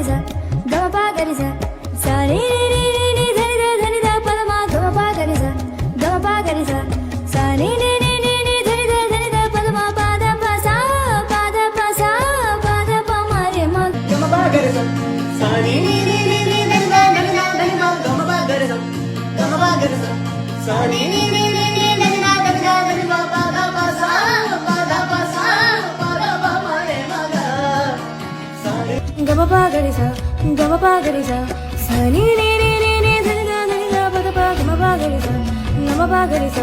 గరి స గమ ప గరి స స ని ని ని ని ధని ధ ధని ధ పద మా గమ ప గరి స గమ ప గరి స స ని ని ని ని ని ధని ధ పద మా ప ద ప స ప ద ప స ప ద ప మ రే మ గమ ప గరి స స ని ని ని ని ని ధని ధ ధని ధ గమ ప గరి స గమ ప గరి స స ని ని ని ని ని ధని ధ ధని ధ ప ద ప స ప ద ప స ప ద ప మ రే మ గ స ని గమ ప గరి స గమ ప గరి స స ని ని ని ని ని ధని ధ పద ప గమ ప గరి స గమ ప గరి స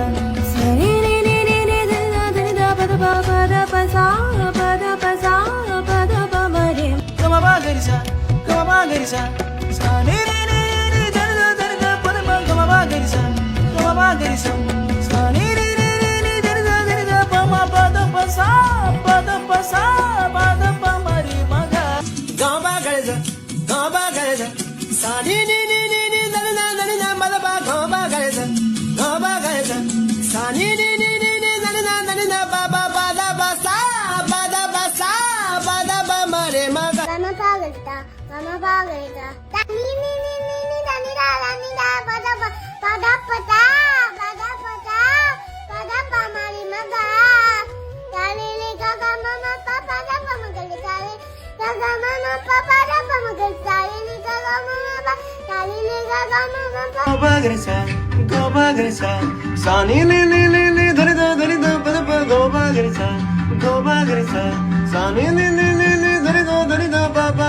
స ని ని ని ని ని ధని ధ పద ప ప ద ప స ప ద ప స ప ద ప మ రే గమ ప గరి స గమ ప గరి స స ని ని ని ని ధని ధ పద ప గమ ప గరి స గమ ప గరి స స ని ని ని ని ధని ధ ప మ ప ద ప స ప ద ప స ప ద ప మ రే మ గ గమ ప గరి స గమ ప గరి స స ని ని ని ని ని ధని ధ పద ప గమ ప గరి స గమ ప గరి స స ని ని ని ని ని ధని ధ ప ప ప ద ప స ప ద ప స ప ద ప మ రే మ గ Mama pagalita, mama pagalita. Ni ni ni ni ni ni da pada pada pada pada pada pada pamari maga. Kali le gaga mama papa da mama gali kali gaga mama papa da mama gali kali le gaga mama pa kali le gaga mama pa. గోపాగరిస గోపాగరిస సాని లి లి లి లి ధరి ధ పద ప గోపాగరిస గోపాగరిస సాని లి లి లి లి ధరి ధ ప ప